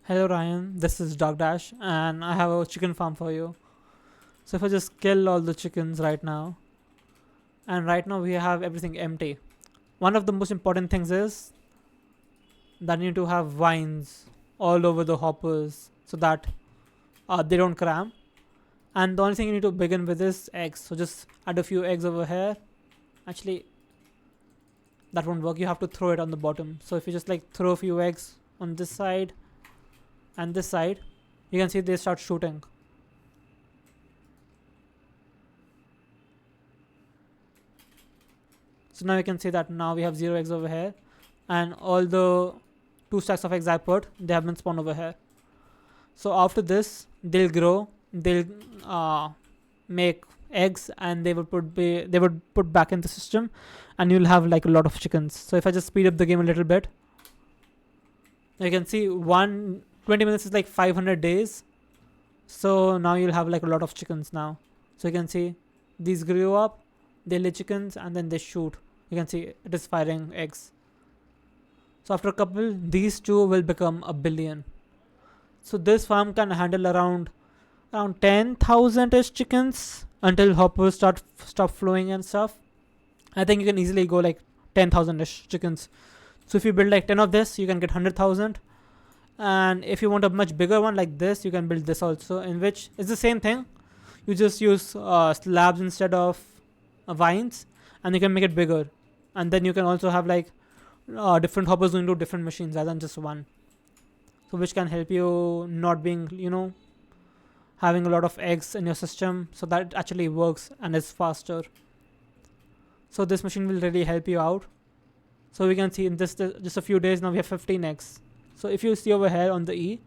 Hello Ryan, this is Dog Dash and I have a chicken farm for you. So if I just kill all the chickens right now, and right now we have everything empty. One of the most important things is that you need to have vines all over the hoppers so that they don't cram. And the only thing you need to begin with is eggs. So just add a few eggs over here. Actually, that won't work. You have to throw it on the bottom. So if you just like throw a few eggs on this side and this side, you can see they start shooting. So now you can see that now we have 0 eggs over here, and all the 2 stacks of eggs I put, they have been spawned over here. So after this, they'll grow, they'll make eggs, and they would put back in the system, and you'll have like a lot of chickens. So if I just speed up the game a little bit, you can see 20 minutes is like 500 days. So now you'll have like a lot of chickens now. So you can see these grew up, they lay chickens, and then they shoot. You can see it is firing eggs. So after a couple, these two will become a billion. So this farm can handle around 10,000 ish chickens until hoppers stop flowing and stuff. I think you can easily go like 10,000 ish chickens. So if you build like 10 of this, you can get 100,000. And if you want a much bigger one like this, you can build this also, in which it's the same thing. You just use slabs instead of vines, and you can make it bigger. And then you can also have like different hoppers going to different machines rather than just one. So which can help you not being having a lot of eggs in your system, so that it actually works and is faster. So this machine will really help you out. So we can see in this just a few days now we have 15 eggs. So if you see over here on the E,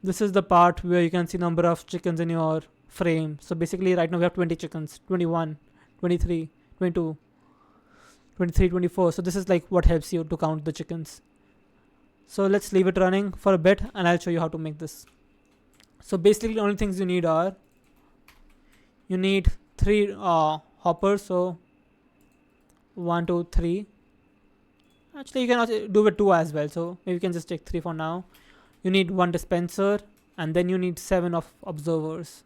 this is the part where you can see number of chickens in your frame. So basically right now we have 20 chickens, 21, 23, 22, 23, 24. So this is like what helps you to count the chickens. So let's leave it running for a bit and I'll show you how to make this. So basically the only things you need are, you need 3 hoppers. So 1, 2, 3. Actually you can also do with 2 as well. So maybe you can just take 3 for now. You need 1 dispenser, and then you need 7 of observers.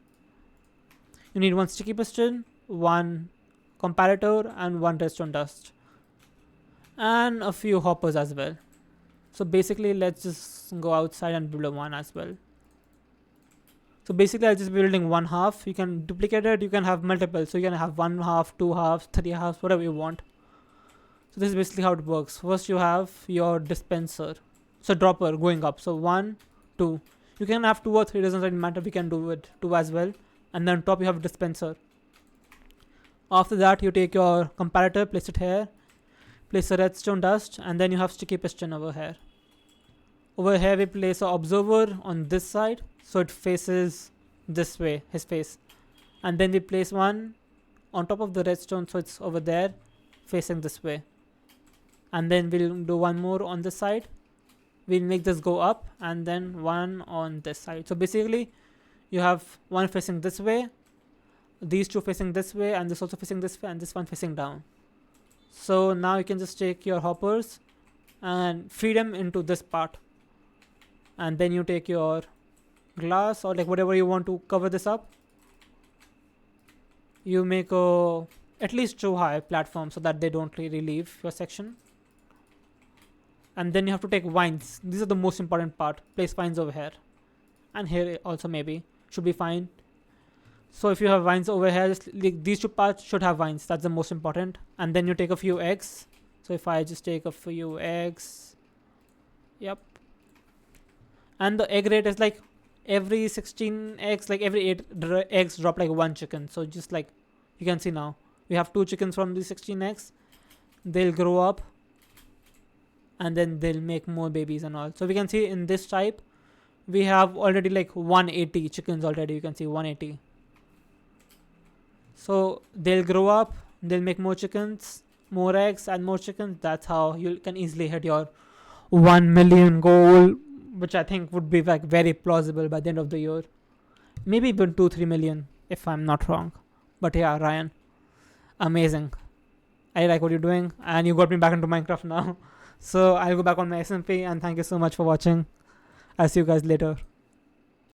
You need 1 sticky piston, 1 comparator, and 1 redstone dust, and a few hoppers as well. So basically let's just go outside and build a 1 as well. So basically I'll just be building 1 half. You can duplicate it, you can have multiple. So you can have 1 half, 2 halves, 3 halves, whatever you want. So this is basically how it works. First you have your dispenser, so dropper going up. So 1, 2. You can have 2 or 3, doesn't really matter. We can do it 2 as well. And then on top you have a dispenser. After that you take your comparator, place it here, place a redstone dust, and then you have sticky piston over here. Over here we place an observer on this side, so it faces this way, his face. And then we place one on top of the redstone, so it's over there facing this way. And then we'll do one more on this side. We'll make this go up, and then one on this side. So basically you have one facing this way, these 2 facing this way, and this also facing this way, and this one facing down. So now you can just take your hoppers and feed them into this part, and then you take your glass or like whatever you want to cover this up. You make a at least 2 high platform so that they don't really leave your section. And then you have to take vines. These are the most important part. Place vines over here, and here also maybe should be fine. So if you have vines over here, like these 2 parts should have vines. That's the most important. And then you take a few eggs. So if I just take a few eggs, yep. And the egg rate is like every 16 eggs, like every 8 eggs drop like 1 chicken. So just like you can see now, we have 2 chickens from these 16 eggs. They'll grow up, and then they'll make more babies and all. So we can see in this type, we have already like 180 chickens already. You can see 180. So they'll grow up, they'll make more chickens, more eggs, and more chickens. That's how you can easily hit your 1 million goal, which I think would be like very plausible by the end of the year. Maybe even 2-3 million if I'm not wrong. But yeah, Ryan, amazing. I like what you're doing, and you got me back into Minecraft now. So I'll go back on my SMP, and thank you so much for watching. I'll see you guys later.